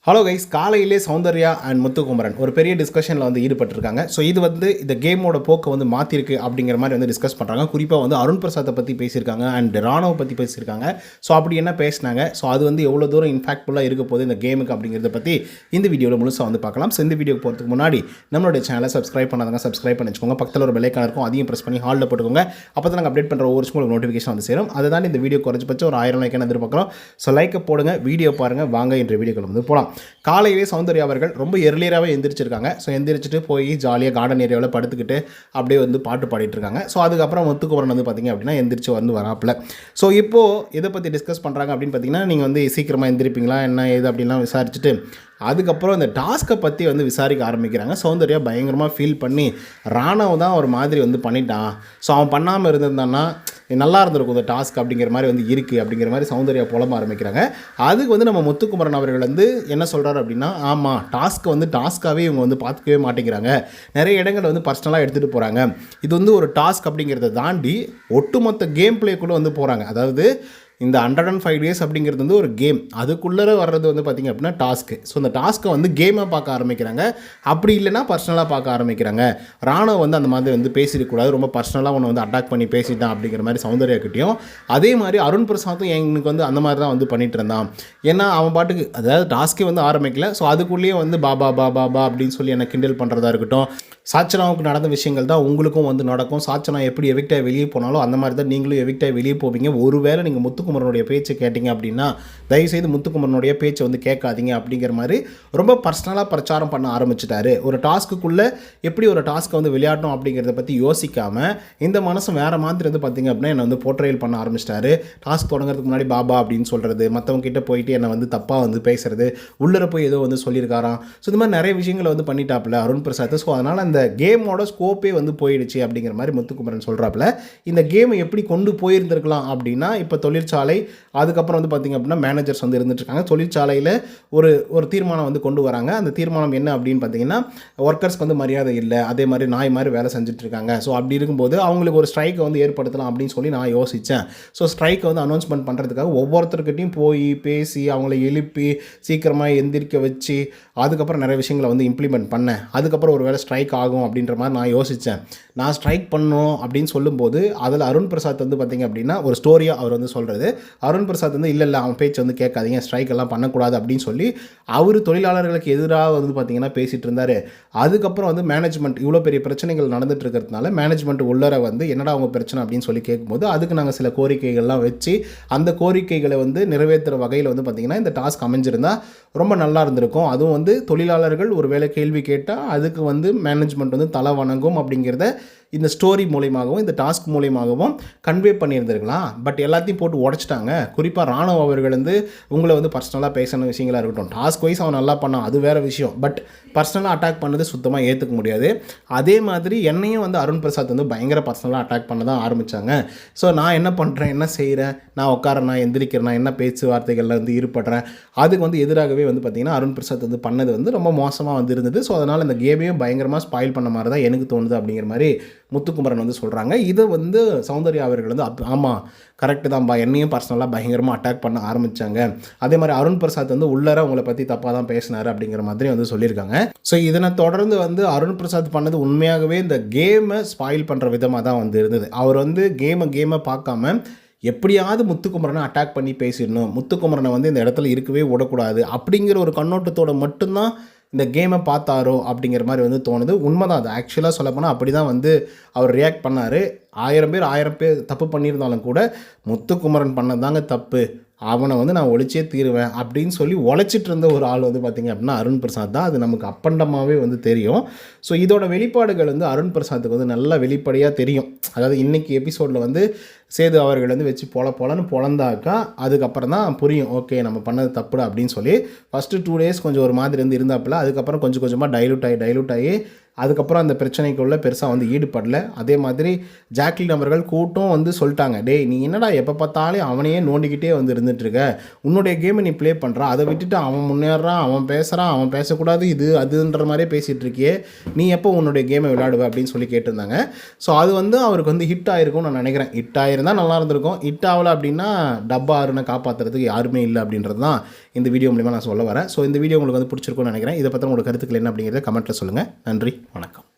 Hello guys, காலையிலே Soundarya and Muthukumaran ஒரு பெரிய டிஸ்கஷனில் வந்து ஈடுபட்டிருக்காங்க. ஸோ இது வந்து இந்த கேமோட போக்கை வந்து மாற்றிருக்கு அப்படிங்கிற மாதிரி வந்து டிஸ்கஸ் பண்ணுறாங்க. குறிப்பாக வந்து அருண் பிரசாத்தை பற்றி பேசியிருக்காங்க அண்ட் ராணுவ பற்றி பேசியிருக்காங்க. ஸோ அப்படி என்ன பேசினாங்க, ஸோ அது வந்து எவ்வளோ தூரம் இம்பாக்ட்ஃபுல்லாக இருக்க போகுது இந்த கேமுக்கு அப்படிங்கிறத பற்றி இந்த வீடியோவில் முழுசாக வந்து பார்க்கலாம். ஸோ இந்த வீடியோக்கு போகிறதுக்கு முன்னாடி நம்மளுடைய சேனலை சப்ஸ்கிரைப் பண்ணாதவங்க சப்ஸ்கிரைப் பண்ணி வச்சுக்கோங்க. பக்கத்தில் ஒரு பெல்லைக்கான இருக்கும், அதையும் ப்ரெஸ் பண்ணி ஹாலில் போட்டுக்கோங்க. அப்போ தான் நாங்கள் அப்டேட் பண்ணுற ஒவ்வொரு உங்களுக்கு நோட்டிஃபிகேஷன் வந்து சேரும். அதை தான் இந்த வீடியோ குறைஞ்சபட்சம் ஒரு 1000 லைக்கான எதிர்பார்க்குறோம். ஸோ லைக்கை போடுங்க, வீடியோ பாருங்கள். வாங்க என்ற வீடியோக்கள் வந்து போகலாம். காலையிலே சௌந்தர்யா அவர்கள் ரொம்ப எர்லியராகவே எந்திரிச்சிருக்காங்க. ஸோ எந்திரிச்சிட்டு போய் ஜாலியாக கார்டன் ஏரியாவில் படுத்துக்கிட்டு அப்படியே வந்து பாட்டு பாடிட்டு இருக்காங்க. ஸோ அதுக்கப்புறம் முத்துக்குமரன் வந்து பார்த்திங்க அப்படின்னா எந்திரிச்சு வந்து வராப்பில். ஸோ இப்போது எதை பற்றி டிஸ்கஸ் பண்ணுறாங்க அப்படின்னு பார்த்தீங்கன்னா, நீங்கள் வந்து சீக்கிரமாக எந்திரிப்பீங்களா என்ன ஏது அப்படின்லாம் விசாரிச்சுட்டு அதுக்கப்புறம் இந்த டாஸ்க்கை பற்றி வந்து விசாரிக்க ஆரம்பிக்கிறாங்க. சௌந்தர்யா பயங்கரமாக ஃபீல் பண்ணி ராணவ் தான் ஒரு மாதிரி வந்து பண்ணிட்டான், ஸோ அவன் பண்ணாமல் இருந்திருந்தான்னா நல்லா இருந்திருக்கும் இந்த டாஸ்க் அப்படிங்கிற மாதிரி வந்து இருக்குது அப்படிங்கிற மாதிரி சௌந்தர்யா புலம்ப ஆரம்பிக்கிறாங்க. அதுக்கு வந்து நம்ம முத்துக்குமரன் அவர்கள் வந்து என்ன சொல்கிறார் அப்படின்னா, ஆமாம் டாஸ்க்கை வந்து டாஸ்க்காகவே இவங்க வந்து பார்த்துக்கவே மாட்டேங்கிறாங்க, நிறைய இடங்கள் வந்து பர்சனலாக எடுத்துகிட்டு போகிறாங்க. இது வந்து ஒரு டாஸ்க் அப்படிங்கிறத தாண்டி ஒட்டுமொத்த கேம் பிளேக்குள்ளே வந்து போகிறாங்க. அதாவது இந்த 105 டேஸ் அப்படிங்கிறது வந்து ஒரு கேம், அதுக்குள்ளே வர்றது வந்து பார்த்திங்க அப்படின்னா டாஸ்க்கு. ஸோ இந்த டாஸ்க்கை வந்து கேமாக பார்க்க ஆரம்பிக்கிறாங்க, அப்படி இல்லைனா பர்சனலாக பார்க்க ஆரம்பிக்கிறாங்க. ராணுவ வந்து அந்த மாதிரி வந்து பேசிடக்கூடாது, ரொம்ப பர்சனலாக ஒன்று வந்து அட்டாக் பண்ணி பேசிட்டான் அப்படிங்கிற மாதிரி சௌந்தர்யாக்கிட்டையும், அதே மாதிரி அருண் பிரசாத்தும் எனக்கு வந்து அந்த மாதிரி தான் வந்து பண்ணிகிட்டு இருந்தான். ஏன்னா அவன் பாட்டுக்கு அதாவது டாஸ்க்கே வந்து ஆரம்பிக்கல, ஸோ அதுக்குள்ளேயே வந்து பாபா பாபா பா அப்படின்னு சொல்லி என்னை கிண்டல் பண்ணுறதா இருக்கட்டும். சாச்சனாவுக்கு நடந்த விஷயங்கள் தான் உங்களுக்கும் வந்து நடக்கும். சாச்சனா எப்படி எவிக்டாக வெளியே போனாலும் அந்த மாதிரி தான் நீங்களும் எவிக்டாக வெளியே போவீங்க. ஒருவேளை நீங்கள் முத்துக்குமரனுடைய பேச்சை கேட்டிங்க அப்படின்னா தயவுசெய்து முத்துக்குமரனுடைய பேச்சை வந்து கேட்காதீங்க அப்படிங்கிற மாதிரி ரொம்ப பர்சனலாக பிரச்சாரம் பண்ண ஆரம்பிச்சிட்டாரு. ஒரு டாஸ்க்குள்ளே எப்படி ஒரு டாஸ்க்கை வந்து விளையாடணும் அப்படிங்கிறத பற்றி யோசிக்காமல் இந்த மனசு வேறு மாதிரி வந்து பார்த்திங்க அப்படின்னா என்னை வந்து போர்ட்ரேல் பண்ண ஆரம்பிச்சிட்டாரு. டாஸ்க் தொடங்குறதுக்கு முன்னாடி பாபா அப்படின்னு சொல்கிறது, மற்றவங்க கிட்டே போயிட்டு என்னை வந்து தப்பாக வந்து பேசுகிறது, உள்ளர போய் ஏதோ வந்து சொல்லியிருக்காராம். ஸோ இந்த மாதிரி நிறைய விஷயங்களை வந்து பண்ணிட்டாப்புல அருண் பிரசாத். ஸோ அதனால் அந்த கேமோட ஸ்கோப்பே வந்து போயிடுச்சு அப்படிங்கிற மாதிரி முத்துக்குமரன் சொல்கிறாப்புல. இந்த கேமை எப்படி கொண்டு போயிருந்திருக்கலாம் அப்படின்னா, இப்போ தொழிற்சாலை அதுக்கப்புறம் வந்து பார்த்திங்க அப்படின்னா மேனேஜர்ஸ் வந்து இருந்துட்டுருக்காங்க. தொழிற்சாலையில் ஒரு தீர்மானம் வந்து கொண்டு வராங்க. அந்த தீர்மானம் என்ன அப்படின்னு பார்த்தீங்கன்னா, ஒர்க்கர்ஸ்க்கு வந்து மரியாதை இல்லை, அதே மாதிரி நாய் மாதிரி வேலை செஞ்சுட்ருக்காங்க. ஸோ அப்படி இருக்கும்போது அவங்களுக்கு ஒரு ஸ்ட்ரைக்கை வந்து ஏற்படுத்தலாம் அப்படின்னு சொல்லி நான் யோசித்தேன். ஸோ ஸ்ட்ரைக்கை வந்து அனௌன்ஸ்மெண்ட் பண்ணுறதுக்காக ஒவ்வொருத்தருக்கிட்டையும் போய் பேசி அவங்கள எழுப்பி சீக்கிரமாக எந்திரிக்க வச்சு அதுக்கப்புறம் நிறைய விஷயங்களை வந்து இம்ப்ளிமெண்ட் பண்ணேன். அதுக்கப்புறம் ஒரு வேளை ஸ்ட்ரைக் ஆகும் அப்படின்ற மாதிரி நான் யோசித்தேன். நான் ஸ்ட்ரைக் பண்ணணும் அப்படின்னு சொல்லும்போது அதில் அருண் பிரசாத் வந்து பார்த்திங்க அப்படின்னா ஒரு ஸ்டோரியாக அவர் வந்து சொல்கிறது. அருண் பிரசாத் வந்து இல்லை அவன் பேச்சு வந்து கேட்காதீங்க, ஸ்ட்ரைக் எல்லாம் பண்ணக்கூடாது அப்படின்னு சொல்லி அவர் தொழிலாளர்களுக்கு எதிராக வந்து பார்த்திங்கன்னா பேசிகிட்டு இருந்தார். அதுக்கப்புறம் வந்து மேனேஜ்மெண்ட் இவ்வளோ பெரிய பிரச்சனைகள் நடந்துட்டு இருக்கிறதுனால மேனேஜ்மெண்ட் உள்ளர வந்து என்னடா அவங்க பிரச்சனை அப்படின்னு சொல்லி கேட்கும்போது அதுக்கு நாங்கள் சில கோரிக்கைகள்லாம் வச்சு அந்த கோரிக்கைகளை வந்து நிறைவேற்றுற வகையில் வந்து பார்த்திங்கன்னா இந்த டாஸ்க் அமைஞ்சிருந்தால் ரொம்ப நல்லா இருந்திருக்கும். அதுவும் வந்து தொழிலாளர்கள் ஒரு வேளை கேள்வி கேட்டால் அதுக்கு வந்து மேனேஜ்மெண்ட் வந்து தலை வணங்கும் அப்படிங்கிறத இந்த ஸ்டோரி மூலியமாகவும் இந்த டாஸ்க் மூலியமாகவும் கன்வே பண்ணியிருந்திருக்கலாம். பட் எல்லாத்தையும் போட்டு உடச்சிட்டாங்க. குறிப்பாக ராணுவ அவர்கள் வந்து உங்களை வந்து பர்சனலாக பேசின விஷயங்களாக இருக்கட்டும், டாஸ்க் வைஸ் அவன் நல்லா பண்ணான், அது வேறு விஷயம். பட் பர்சனலாக அட்டாக் பண்ணது சுத்தமாக ஏற்றுக்க முடியாது. அதே மாதிரி என்னையும் வந்து அருண் பிரசாத் வந்து பயங்கர பர்சனலாக அட்டாக் பண்ண தான் ஆரம்பித்தாங்க. ஸோ நான் என்ன பண்ணுறேன், என்ன செய்கிறேன், நான் உட்காரேன், நான் எந்திரிக்கிறேன், என்ன பேச்சுவார்த்தைகளில் வந்து ஈடுபடுறேன், அதுக்கு வந்து எதிராகவே வந்து பார்த்திங்கன்னா அருண் பிரசாத் வந்து பண்ணது வந்து ரொம்ப மோசமாக வந்து இருந்தது. ஸோ அதனால் இந்த கேமையும் பயங்கரமாக ஸ்பாயில் பண்ண மாதிரி தான் எனக்கு தோணுது அப்படிங்கிற மாதிரி முத்துக்குமரன் வந்து சொல்கிறாங்க. இதை வந்து சௌந்தர்யா அவர்கள் வந்து ஆமாம் கரெக்டு தான்ப்பா, என்னையும் பர்சனலாக பயங்கரமாக அட்டாக் பண்ண ஆரம்பித்தாங்க. அதே மாதிரி அருண் பிரசாத் வந்து உள்ளர உங்களை பற்றி தப்பாக தான் பேசினார் அப்படிங்கிற மாதிரி வந்து சொல்லியிருக்காங்க. ஸோ இதனை தொடர்ந்து வந்து அருண் பிரசாத் பண்ணது உண்மையாகவே இந்த கேமை ஸ்பாயில் பண்ணுற விதமாக தான் வந்து இருந்தது. அவர் வந்து கேமை பார்க்காம எப்படியாவது முத்துக்குமரனை அட்டாக் பண்ணி பேசிடணும், முத்துக்குமரனை வந்து இந்த இடத்துல இருக்கவே விடக்கூடாது அப்படிங்கிற ஒரு கண்ணோட்டத்தோடு மட்டும்தான் இந்த கேமை பார்த்தாரோ அப்படிங்கிற மாதிரி வந்து தோணுது. உண்மைதான், அது ஆக்சுவலாக சொல்லப்போனால் அப்படி தான் வந்து அவர் ரியாக்ட் பண்ணார். 1000 பேர் தப்பு பண்ணியிருந்தாலும் கூட முத்துக்குமரன் பண்ணதாங்க தப்பு, அவனை வந்து நான் ஒழிச்சே தீருவேன் அப்படின்னு சொல்லி உழைச்சிட்டு இருந்த ஒரு ஆள் வந்து பார்த்திங்க அப்படின்னா அருண் பிரசாத் தான். அது நமக்கு அப்பண்டமாகவே வந்து தெரியும். ஸோ இதோட வெளிப்பாடுகள் வந்து அருண் பிரசாத்துக்கு வந்து நல்லா வெளிப்படையாக தெரியும். அதாவது இன்றைக்கி எபிசோடில் வந்து சேது அவர்கள் வந்து வச்சு பொலன்னு பொழந்தாக்கா அதுக்கப்புறம் தான் புரியும், ஓகே நம்ம பண்ணது தப்பு அப்படின்னு சொல்லி. ஃபஸ்ட்டு 2 டேஸ் கொஞ்சம் ஒரு மாதிரி வந்து இருந்தாப்பில், அதுக்கப்புறம் கொஞ்சம் கொஞ்சமாக டைலூட் ஆகி அதுக்கப்புறம் அந்த பிரச்சனைக்குள்ளே பெருசாக வந்து ஈடுபடல. அதே மாதிரி ஜாக்லின் அவர்கள் கூட்டம் வந்து சொல்லிட்டாங்க, டேய் நீ என்னடா எப்போ பார்த்தாலும் அவனையே நோண்டிக்கிட்டே வந்து இருந்துகிட்ருக்க, உன்னுடைய கேமை நீ ப்ளே பண்ணுறா, அதை விட்டுட்டு அவன் முன்னேறான், அவன் பேசுகிறான், அவன் பேசக்கூடாது, இது அதுன்ற மாதிரியே பேசிகிட்டு இருக்கியே, நீ எப்போ உன்னுடைய கேமை விளையாடுவ அப்படின்னு சொல்லி கேட்டிருந்தாங்க. ஸோ அது வந்து அவருக்கு வந்து ஹிட் ஆகிருக்கும்னு நான் நினைக்கிறேன். ஹிட் இருந்தால் நல்லா இருந்திருக்கும். ஹிட் ஆகலை அப்படின்னா டப்பா அருணை காப்பாற்றுறதுக்கு யாருமே இல்லை அப்படின்றது தான் இந்த வீடியோ மூலிமா நான் சொல்ல வரேன். ஸோ இந்த வீடியோ உங்களுக்கு வந்து பிடிச்சிருக்கும்னு நினைக்கிறேன். இதை பற்றி உங்களோட கருத்துக்கள் என்ன அப்படிங்கிறத கமெண்ட்டில் சொல்லுங்கள். நன்றி, வணக்கம்.